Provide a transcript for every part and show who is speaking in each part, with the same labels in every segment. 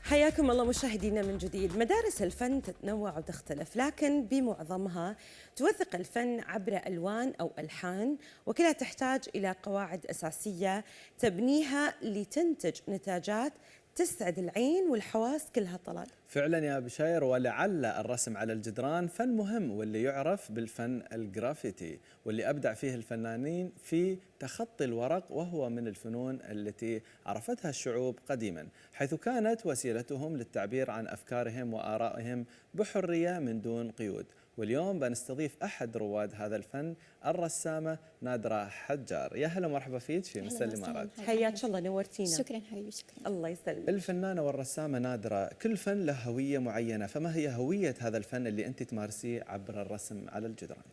Speaker 1: حياكم الله مشاهدينا من جديد. مدارس الفن تتنوع وتختلف، لكن بمعظمها توثق الفن عبر ألوان أو ألحان، وكلها تحتاج إلى قواعد أساسية تبنيها لتنتج نتاجات تسعد العين والحواس كلها. طلال
Speaker 2: فعلا يا بشاير، ولعل الرسم على الجدران فن مهم، واللي يعرف بالفن الجرافيتي، واللي أبدع فيه الفنانين في تخطي الورق، وهو من الفنون التي عرفتها الشعوب قديما، حيث كانت وسيلتهم للتعبير عن أفكارهم وآرائهم بحرية من دون قيود. واليوم بنستضيف أحد رواد هذا الفن، الرسامة نادرة حجار. يا هلا ومرحبا فيك في مسا الإمارات.
Speaker 1: حياك الله، نورتينا.
Speaker 3: شكرا حبيبي، شكرا.
Speaker 1: الله يسلمك.
Speaker 2: الفنانة والرسامة نادرة، كل فن له هوية معينة، فما هي هوية هذا الفن اللي أنت تمارسيه عبر الرسم على الجدران؟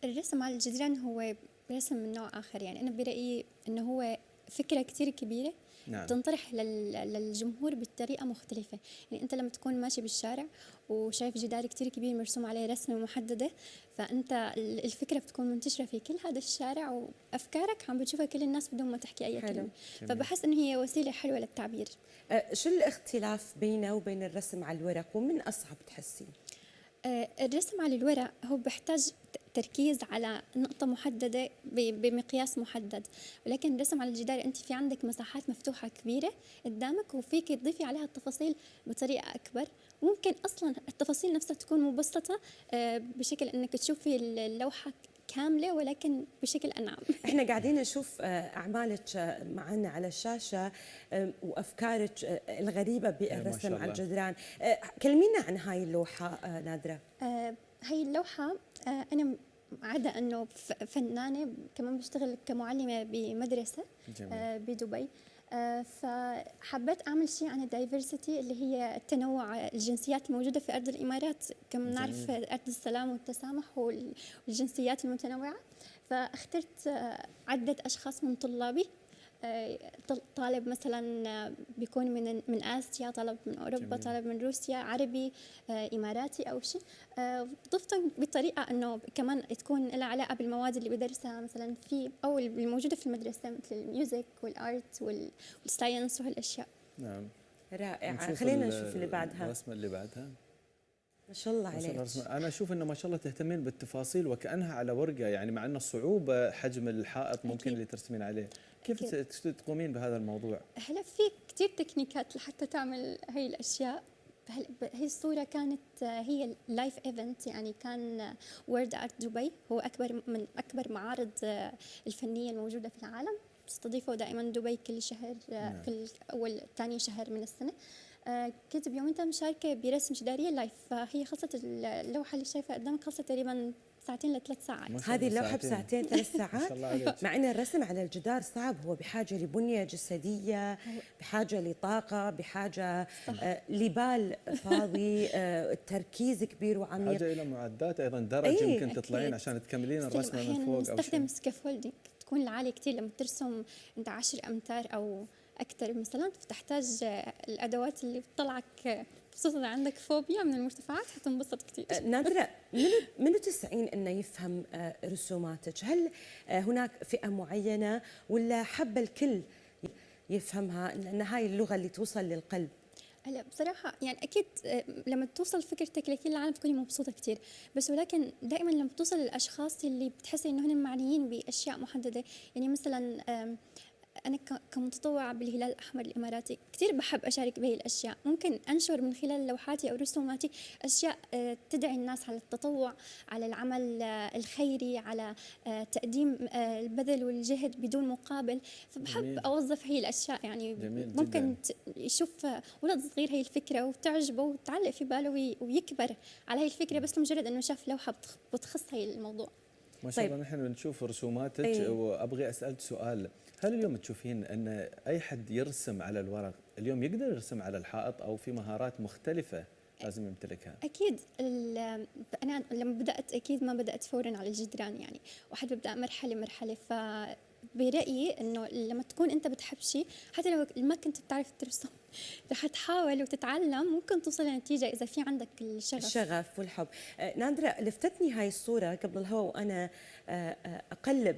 Speaker 3: الرسم على الجدران هو رسم من نوع آخر، يعني أنا برأيي أنه هو فكرة كتير كبيرة.
Speaker 2: نعم.
Speaker 3: تنطرح للجمهور بطريقة مختلفة. يعني أنت لما تكون ماشي بالشارع وشايف جدار كتير كبير مرسوم عليه رسمة محددة، فأنت الفكرة بتكون منتشرة في كل هذا الشارع، وأفكارك عم بتشوفها كل الناس بدون ما تحكي أي كلمة. فبحس أنه هي وسيلة حلوة للتعبير.
Speaker 1: شو الاختلاف بينه وبين الرسم على الورق، ومن أصعب تحسين؟
Speaker 3: الرسم على الورق هو بيحتاج تركيز على نقطة محددة بمقياس محدد، ولكن الرسم على الجدار أنت في عندك مساحات مفتوحة كبيرة قدامك، وفيك تضيفي عليها التفاصيل بطريقة أكبر. ممكن أصلا التفاصيل نفسها تكون مبسطة بشكل أنك تشوفي اللوحة كاملة، ولكن بشكل أنعم.
Speaker 1: احنا قاعدين نشوف أعمالك معنا على الشاشة، وأفكارك الغريبة بالرسم على الجدران. كلمينا عن هاي اللوحة نادرة.
Speaker 3: هاي اللوحة أنا عدا أنه فنانة، كمان بشتغل كمعلمة بمدرسة بدبي. فحبيت أعمل شيء عن الدايفرسيتي، اللي هي التنوع الجنسيات الموجودة في أرض الإمارات. كما نعرف أرض السلام والتسامح والجنسيات المتنوعة. فاخترت عدة أشخاص من طلابي. طالب مثلا بيكون من آسيا، طالب من أوروبا، طالب من روسيا، عربي، إماراتي أو شيء. ضفتهم بطريقة أنه كمان تكون لها علاقة بالمواد اللي بدرسها مثلا في أو الموجودة في المدرسة، مثل الميوزك والآرت والساينس وهالأشياء.
Speaker 2: نعم،
Speaker 1: رائعة. خلينا نشوف اللي بعدها.
Speaker 2: الرسمة اللي بعدها
Speaker 1: ما شاء الله عليك.
Speaker 2: أنا أشوف إنه ما شاء الله تهتمين بالتفاصيل وكأنها على ورقة، يعني مع أن الصعوبة حجم الحائط ممكن اللي ترسمين عليه. كيف تقومين بهذا الموضوع؟
Speaker 3: هلا في كتير تكنيكات لحتى تعمل هاي الأشياء. هي الصورة كانت هي لايف ايفنت، يعني كان وورد ارت دبي هو من أكبر معارض الفنية الموجودة في العالم. تستضيفه دائما دبي كل شهر، كل أول ثاني شهر من السنة. كنت بيومتها مشاركة برسم جدارية لايف، فهي خلصت اللوحة اللي شايفها قدامك خلصت تقريبا 2 ل3 ساعات.
Speaker 1: هذه اللوحة ب2 3 ساعات. مع أن الرسم على الجدار صعب، هو بحاجة لبنية جسدية، بحاجة لطاقة، بحاجة لبال فاضي، تركيز كبير وعميق،
Speaker 2: حاجة إلى معدات أيضا، درج يمكن تطلعين عشان تكملين الرسمة من فوق أو شيء.
Speaker 3: نستخدم سكافولدينج، تكون العالية كتير. لما ترسم أنت 10 أمتار أو أكثر مثلا، فتحتاج الأدوات اللي بتطلعك، خصوصا إذا عندك فوبيا من المرتفعات حتنبسط كثير.
Speaker 1: نادرة، منو تسعين انه يفهم رسوماتك؟ هل هناك فئة معينة، ولا حب الكل يفهمها، ان هاي اللغة اللي توصل للقلب؟
Speaker 3: هلا بصراحة يعني أكيد لما توصل فكرتك لكل العالم تكوني مبسوطة كتير، بس ولكن دائما لما توصل للأشخاص اللي بتحسي إنه هن معنيين بأشياء محددة. يعني مثلا أنا كمتطوعة بالهلال الأحمر الإماراتي كتير بحب أشارك بهي الأشياء. ممكن أنشر من خلال لوحاتي أو رسوماتي أشياء تدعي الناس على التطوع، على العمل الخيري، على تقديم البذل والجهد بدون مقابل. فبحب
Speaker 2: جميل.
Speaker 3: أوظف هي الأشياء. يعني ممكن يشوف ولد صغير هي الفكرة وتعجبه وتعلق في باله ويكبر على هي الفكرة، بس لمجرد أنه شاف لوحة بتخص هي الموضوع.
Speaker 2: ما شاء الله. نحن بنشوف رسوماتك وابغي اسالك سؤال، هل اليوم تشوفين ان اي حد يرسم على الورق اليوم يقدر يرسم على الحائط، او في مهارات مختلفه لازم يمتلكها؟
Speaker 3: اكيد. انا لما بدات اكيد ما بدات فورا على الجدران، يعني واحد ببدا مرحله مرحله. برأيي إنه لما تكون أنت بتحب شيء، حتى لو ما كنت بتعرف ترسم رح تحاول وتتعلم، ممكن توصل لنتيجة إذا في عندك الشغف.
Speaker 1: الشغف والحب. نادرة، لفتتني هاي الصورة قبل الهواء وأنا أقلب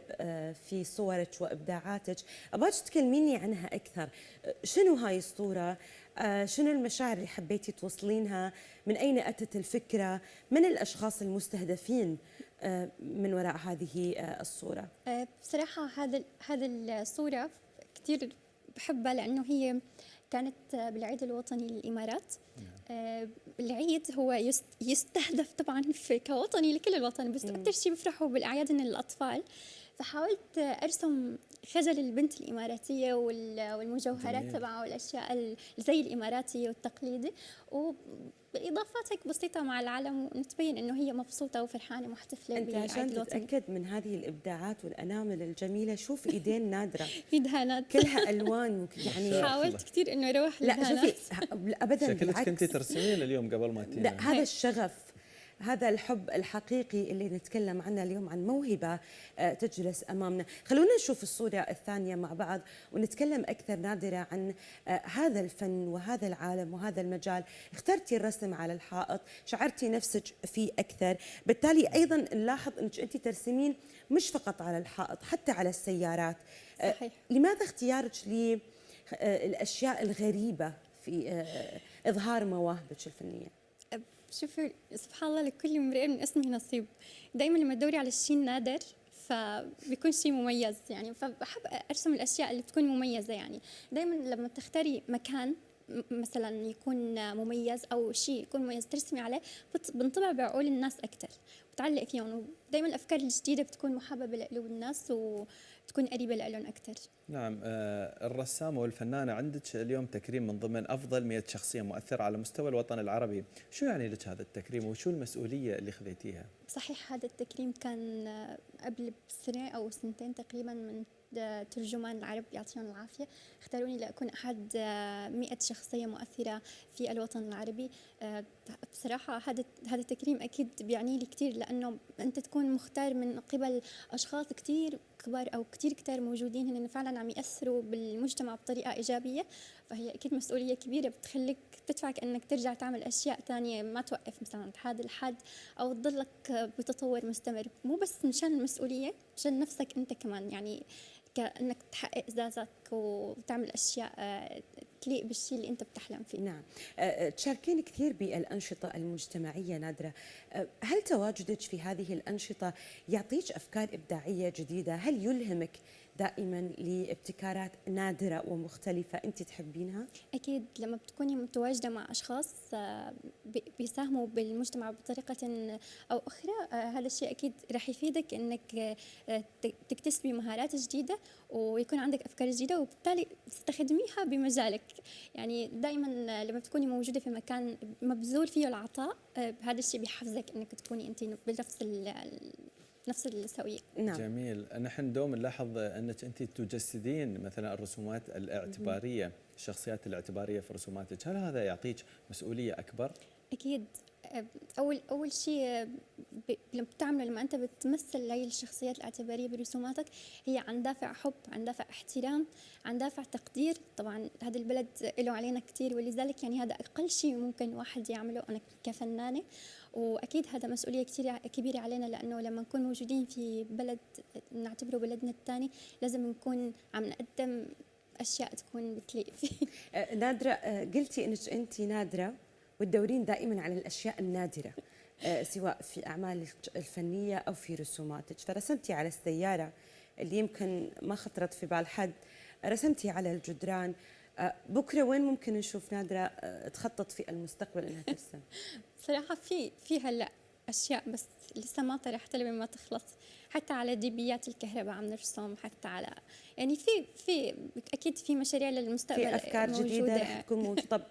Speaker 1: في صورك وإبداعاتك، أبغاك تكلميني عنها أكثر. شنو هاي الصورة؟ شنو المشاعر اللي حبيتي توصلينها؟ من أين أتت الفكرة؟ من الأشخاص المستهدفين من وراء هذه الصورة؟
Speaker 3: بصراحة هذا الصورة كثير بحبها، لأنه هي كانت بالعيد الوطني للإمارات. العيد هو يستهدف طبعا كوطني لكل الوطن، بس أكثر شيء بفرحوا بالأعياد إن الأطفال. فحاولت أرسم خجل البنت الإماراتية والمجوهرات تبعها والأشياء زي الإماراتي والتقليدي، وإضافات هيك بسيطة مع العلم، ونتبين إنه هي مبسوطة وفرحانة ومحتفلة
Speaker 1: أنت عشان تتأكد من هذه الإبداعات والأنامل الجميلة، شوف إيدين نادرة
Speaker 3: إيدها
Speaker 1: كلها ألوان يعني.
Speaker 3: حاولت كثير إنه أروح
Speaker 1: لا شوفي أبدا
Speaker 2: شكلك
Speaker 1: بالعكس.
Speaker 2: كنتي ترسمين اليوم قبل ما تيجي.
Speaker 1: لا هذا الشغف، هذا الحب الحقيقي اللي نتكلم عنه اليوم، عن موهبة تجلس أمامنا. خلونا نشوف الصورة الثانية مع بعض ونتكلم أكثر نادرة عن هذا الفن وهذا العالم وهذا المجال. اخترتي الرسم على الحائط، شعرتي نفسك فيه أكثر، بالتالي أيضا نلاحظ أنك أنت ترسمين مش فقط على الحائط، حتى على السيارات.
Speaker 3: صحيح.
Speaker 1: لماذا اختيارك للأشياء الغريبة في إظهار مواهبك الفنية؟
Speaker 3: شوفي سبحان الله، لكل امرئ من اسمه نصيب. دائما لما تدوري على الشيء النادر فبيكون شيء مميز يعني، فبحب ارسم الاشياء اللي بتكون مميزه يعني. دائما لما تختاري مكان مثلا يكون مميز او شيء يكون مميز ترسمي عليه، بنطبع بعقول الناس اكثر، بتعلق فيهم، ودائما الافكار الجديده بتكون محببه لقلوب الناس وتكون قريبه لهم اكثر.
Speaker 2: نعم. الرسامة والفنانة عندك اليوم تكريم من ضمن أفضل 100 شخصية مؤثرة على مستوى الوطن العربي. شو يعني لك هذا التكريم وشو المسؤولية اللي خذيتيها؟
Speaker 3: صحيح هذا التكريم كان قبل سنة أو سنتين تقريبا من ترجمان العرب يعطيهم العافية، اختاروني لأكون أحد 100 شخصية مؤثرة في الوطن العربي. بصراحة هذا التكريم أكيد بيعني لي كثير، لأنه أنت تكون مختار من قبل أشخاص كثير كبار أو كثير موجودين هن فعلا عم يأثروا بالمجتمع بطريقة إيجابية، فهي أكيد مسؤولية كبيرة بتخليك بتدفعك أنك ترجع تعمل أشياء تانية، ما توقف مثلا عند هذا الحد أو تضلك بتطور مستمر، مو بس مشان المسؤولية، مشان نفسك أنت كمان يعني، كأنك تحقق ذاتك وتعمل أشياء تليق بالشيء اللي أنت بتحلم فيه.
Speaker 1: نعم. تشاركين كثير بالأنشطة المجتمعية نادرة، هل تواجدك في هذه الأنشطة يعطيك أفكار إبداعية جديدة؟ هل يلهمك دائما لابتكارات نادرة ومختلفة أنت تحبينها؟
Speaker 3: أكيد لما بتكوني متواجدة مع أشخاص بيساهموا بالمجتمع بطريقة أو أخرى، هذا الشيء أكيد رح يفيدك أنك تكتسبي مهارات جديدة ويكون عندك أفكار جديدة، وبالتالي تستخدميها بمجالك. يعني دائما لما بتكوني موجودة في مكان مبذول فيه العطاء، هذا الشيء بيحفزك أنك تكوني أنت نفس السوية.
Speaker 2: نعم. جميل. نحن دوم نلاحظ أنك أنت تجسدين مثلا الرسومات الاعتبارية، الشخصيات الاعتبارية في رسوماتك، هل هذا يعطيك مسؤولية أكبر؟
Speaker 3: أكيد. أول شيء لما بتعمله، لما أنت بتمثل هاي الشخصيات الاعتبارية برسوماتك، هي عن دافع حب، عن دافع احترام، عن دافع تقدير. طبعا هذا البلد له علينا كثير، ولذلك يعني هذا أقل شيء ممكن واحد يعمله أنا كفنانة، وأكيد هذا مسؤولية كثير كبيرة علينا، لأنه لما نكون موجودين في بلد نعتبره بلدنا الثاني لازم نكون عم نقدم أشياء تكون بتليق فيه.
Speaker 1: نادرة، قلتي أنك أنت نادرة وتدورين دائما على الأشياء النادرة، سواء في أعمالك الفنية أو في رسوماتك، فرسمتي على السيارة اللي يمكن ما خطرت في بال حد، رسمتي على الجدران. بكرة وين ممكن نشوف نادرة تخطط في المستقبل أنها ترسم؟
Speaker 3: صراحة في هلا أشياء بس لسه ما طرحتها لما ما تخلص، حتى على ديبيات الكهرباء عم نرسم، حتى على يعني في أكيد في مشاريع للمستقبل،
Speaker 1: في أفكار جديدة رح تكون موجودة. طب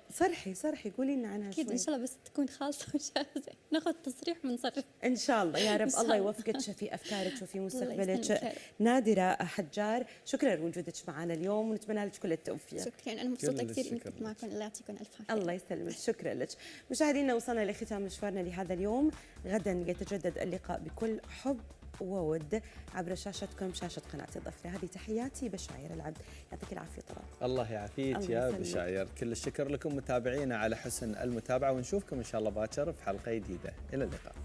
Speaker 1: صرحي قولي لنا عنها
Speaker 3: أكيد
Speaker 1: شوي.
Speaker 3: إن شاء الله بس تكون خالصة وجاهزة ناخذ تصريح بنصرف
Speaker 1: إن شاء الله يا رب. الله يوفقك في أفكارك وفي مستقبلك. نادرة حجار، شكرا لوجودك معنا اليوم ونتمنى لك كل التوفيق.
Speaker 3: شكرا، أنا مبسوطة كثير إني كنت معكم، الله يعطيكم ألف عافية.
Speaker 1: الله يسلمك، شكرا لك. مشاهدينا وصلنا لختام مشوارنا لهذا اليوم، غدا يتجدد اللقاء بكل حب وود عبر شاشتكم، شاشة قناة الظفرة. هذه تحياتي بشاير العبد، يعطيك العافية طلال.
Speaker 2: الله يعافيك يا بشاير. كل الشكر لكم متابعينا على حسن المتابعة، ونشوفكم إن شاء الله باكر في حلقة جديدة. إلى اللقاء.